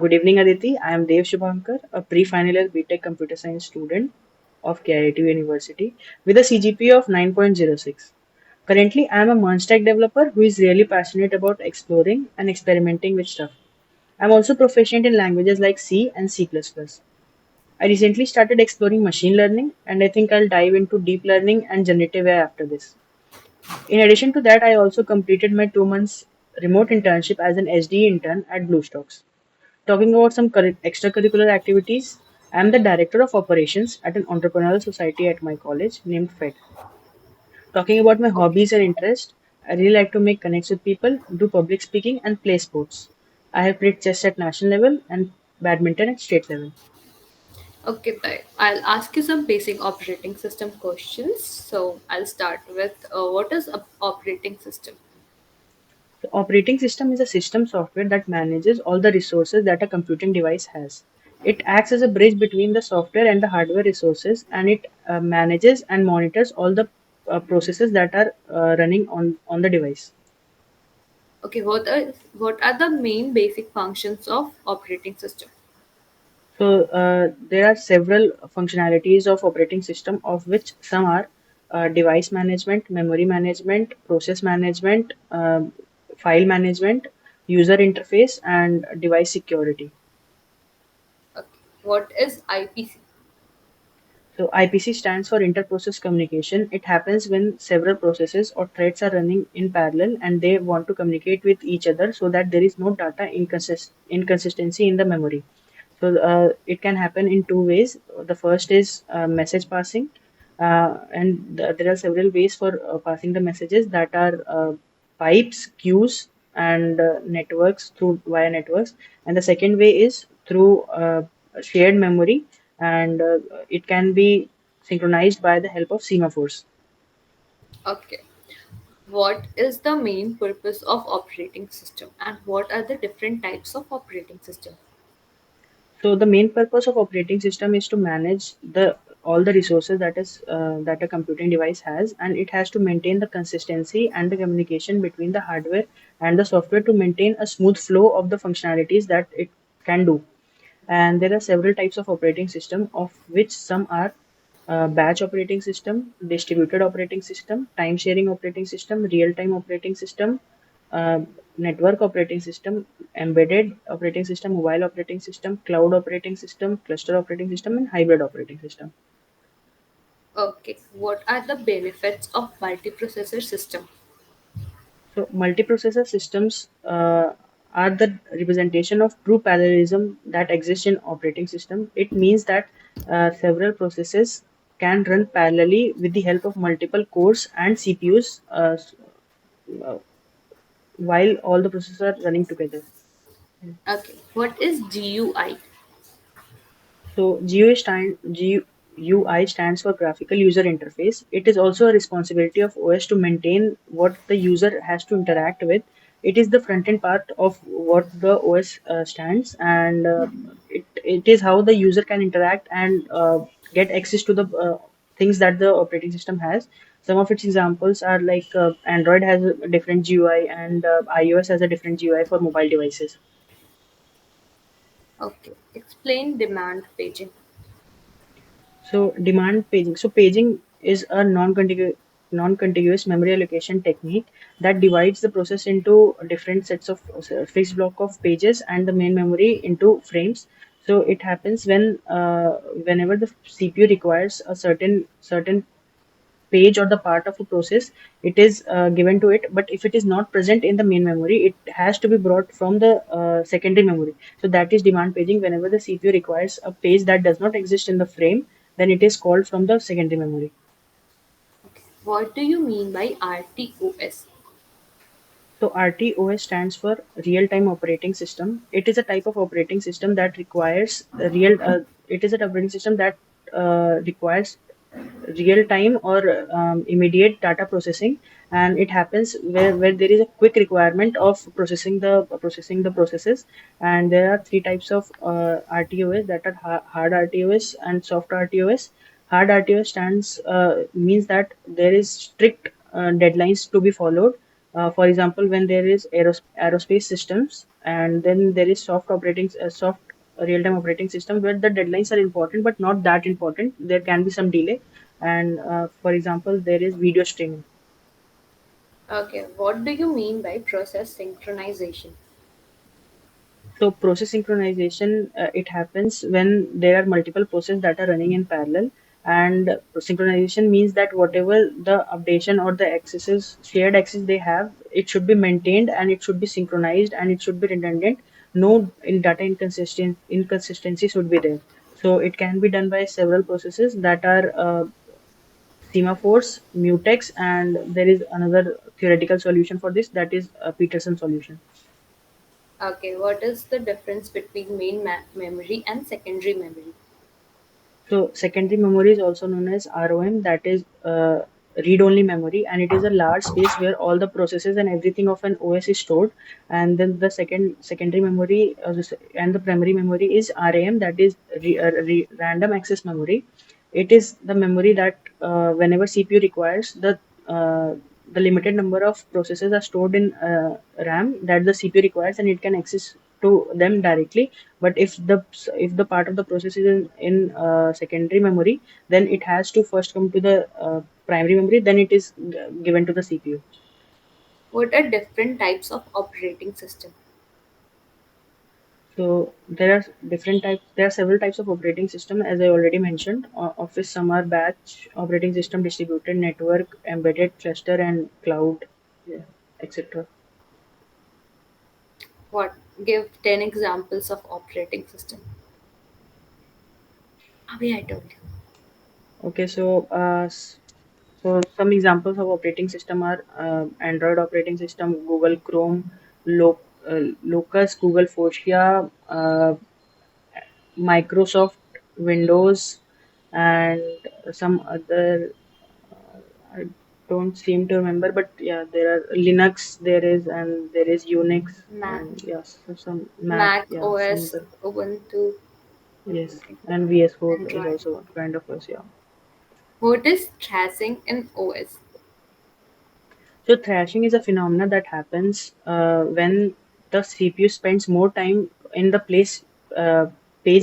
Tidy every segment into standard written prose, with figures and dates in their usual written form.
Good evening, Aditi. I am Dev Shubhankar, a pre-final year BTech Computer Science student of KIT University with a CGPA of 9.06. Currently, I am a Munstack developer who is really passionate about exploring and experimenting with stuff. I'm also proficient in languages like C and C++. I recently started exploring machine learning, and I think I'll dive into deep learning and generative AI after this. In addition to that, I also completed my 2 months remote internship as an SD intern at BlueStocks. Talking about some extracurricular activities, I am the director of operations at an entrepreneurial society at my college named FED. Talking about my Okay. hobbies and interests, I really like to make connects with people, do public speaking, and play sports. I have played chess at national level and badminton at state level. Okay, I'll ask you some basic operating system questions. So I'll start with what is a operating system? The operating system is a system software that manages all the resources that a computing device has. It acts as a bridge between the software and the hardware resources, and it manages and monitors all the processes that are running on the device. Okay, what are the main basic functions of operating system? So there are several functionalities of operating system, of which some are device management, memory management, process management, file management, user interface, and device security. Okay. What is IPC? So IPC stands for inter-process communication. It happens when several processes or threads are running in parallel and they want to communicate with each other so that there is no data inconsistency in the memory. So it can happen in two ways. The first is message passing, and there are several ways for passing the messages that are pipes, queues, and networks through via networks. And the second way is through shared memory, and it can be synchronized by the help of semaphores. Okay. What is the main purpose of operating system and what are the different types of operating system? So the main purpose of operating system is to manage the all the resources that a computing device has, and it has to maintain the consistency and the communication between the hardware and the software to maintain a smooth flow of the functionalities that it can do. And there are several types of operating system, of which some are batch operating system, distributed operating system, time sharing operating system, real time operating system, uh, network operating system, embedded operating system, mobile operating system, cloud operating system, cluster operating system, and hybrid operating system. Okay. What are the benefits of multiprocessor system? So multiprocessor systems are the representation of true parallelism that exists in operating system. It means that several processes can run parallelly with the help of multiple cores and CPUs uh, while all the processes are running together. Okay. What is GUI? So GUI stands for Graphical User Interface. It is also a responsibility of OS to maintain what the user has to interact with. It is the front end part of what the OS stands, and it is how the user can interact and get access to the things that the operating system has. Some of its examples are like Android has a different GUI, and iOS has a different GUI for mobile devices. Okay. Explain demand paging. So demand paging. So paging is a non-contiguous memory allocation technique that divides the process into different sets of fixed block of pages and the main memory into frames. So it happens whenever the CPU requires a certain page or the part of a process, it is given to it. But if it is not present in the main memory, it has to be brought from the secondary memory. So that is demand paging. Whenever the CPU requires a page that does not exist in the frame, then it is called from the secondary memory. Okay. What do you mean by RTOS? So RTOS stands for real-time operating system. It is a type of operating system that requires a real. It is an operating system that requires real time or immediate data processing, and it happens where there is a quick requirement of processing the processes. And there are three types of RTOS, that are hard RTOS and soft RTOS. Hard RTOS stands means that there is strict deadlines to be followed, For example, when there is aerospace systems, and then there is soft real-time operating system where the deadlines are important but not that important. There can be some delay, and for example, there is video streaming. Okay, what do you mean by process synchronization? So process synchronization, it happens when there are multiple processes that are running in parallel, and synchronization means that whatever the updation or the accesses, shared access they have, it should be maintained and it should be synchronized and it should be redundant. No in data inconsistency should be there. So it can be done by several processes that are semaphores, mutex, and there is another theoretical solution for this, that is a Peterson solution. Okay, what is the difference between memory and secondary memory? So secondary memory is also known as ROM, that is read-only memory, and it is a large space where all the processes and everything of an OS is stored. And then the secondary memory and the primary memory is RAM, that is random access memory. It is the memory that whenever CPU requires, the limited number of processes are stored in RAM that the CPU requires, and it can access to them directly. But if the part of the process is in secondary memory, then it has to first come to the primary memory, then it is given to the CPU. What are different types of operating system? So there are several types of operating system, as I already mentioned. Office, some are batch operating system, distributed network, embedded cluster, and cloud, yeah, etc. What? Give 10 examples of operating system. Abhi, I told you. Okay, so some examples of operating system are Android operating system, Google Chrome, Locus, Google Focia, Microsoft Windows, and some other. I don't seem to remember, but yeah, there are Linux. There is, and there is Unix, Mac, and yes, some Mac. Mac Yeah, some OS, other. Ubuntu, Yes, and VS Code is Android. also one kind of us. Yeah. What is thrashing in OS? So thrashing is a phenomena that happens when the CPU spends more time in the page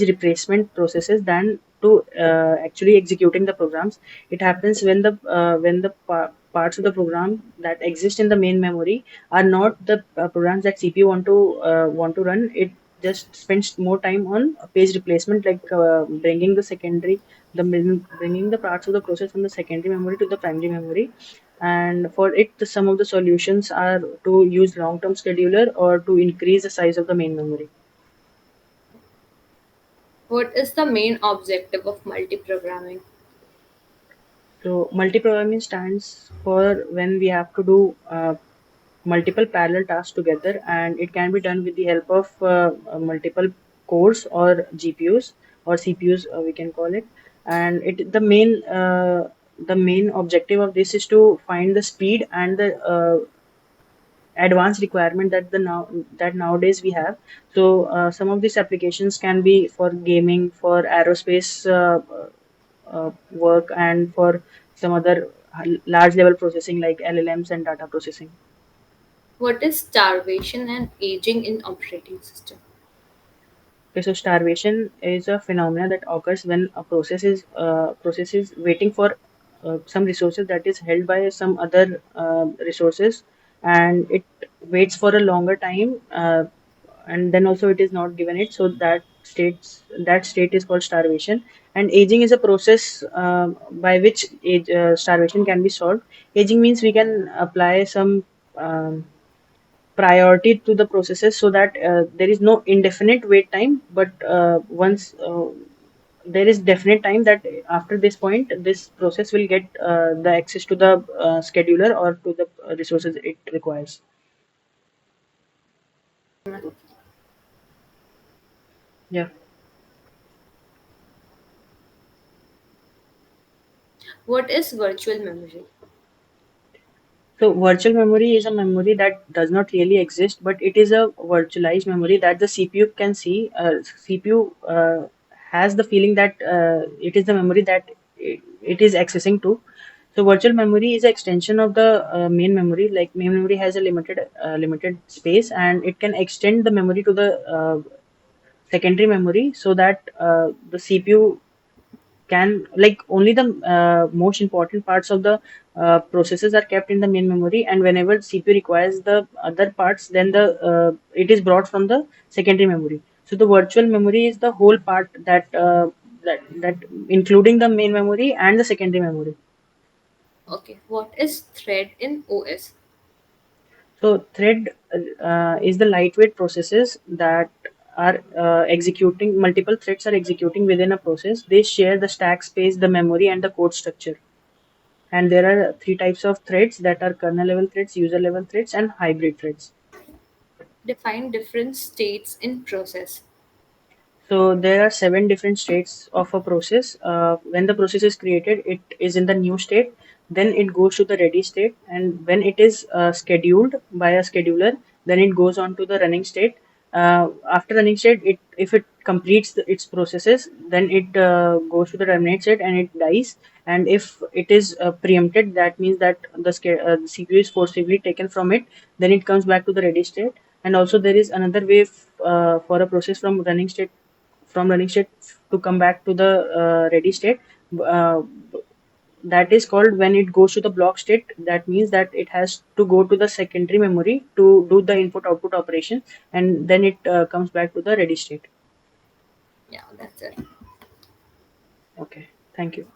replacement processes than to actually executing the programs. It happens when the parts of the program that exist in the main memory are not the programs that CPU want to run. It just spends more time on page replacement, like bringing the parts of the process from the secondary memory to the primary memory. And for it, some of the solutions are to use long-term scheduler or to increase the size of the main memory. What is the main objective of multiprogramming? So multi-programming stands for when we have to do multiple parallel tasks together, and it can be done with the help of multiple cores or GPUs or CPUs, we can call it. And the main objective of this is to find the speed and the advanced requirement that nowadays we have. So some of these applications can be for gaming, for aerospace work, and for some other large level processing like LLMs and data processing. What is starvation and aging in operating system? Okay, so starvation is a phenomena that occurs when a process is waiting for some resources that is held by some other resources, and it waits for a longer time, and then also it is not given it. So that state is called starvation. And aging is a process by which starvation can be solved. Aging means we can apply some um, priority to the processes so that there is no indefinite wait time, but once there is definite time that after this point this process will get the access to the scheduler or to the resources it requires. Yeah. What is virtual memory? So virtual memory is a memory that does not really exist, but it is a virtualized memory that the CPU can see. CPU has the feeling that it is the memory that it is accessing to. So virtual memory is an extension of the main memory. Like main memory has a limited space, and it can extend the memory to the secondary memory so that the CPU can, like, only the most important parts of the processes are kept in the main memory, and whenever CPU requires the other parts, then the it is brought from the secondary memory. So the virtual memory is the whole part that including the main memory and the secondary memory. Okay, what is thread in OS? So thread is the lightweight processes that are executing, multiple threads are executing within a process. They share the stack space, the memory, and the code structure. And there are three types of threads that are kernel level threads, user level threads, and hybrid threads. Define different states in process. So there are seven different states of a process. When the process is created, it is in the new state. Then it goes to the ready state, and when it is scheduled by a scheduler, then it goes on to the running state. After running state, it if it completes its processes, then it goes to the terminate state and it dies. And if it is preempted, that means that the CPU is forcibly taken from it. Then it comes back to the ready state. And also there is another way for a process from running state to come back to the ready state. Uh, that is called when it goes to the block state. That means that it has to go to the secondary memory to do the input output operation, and then it comes back to the ready state. Yeah, that's it. Okay, thank you.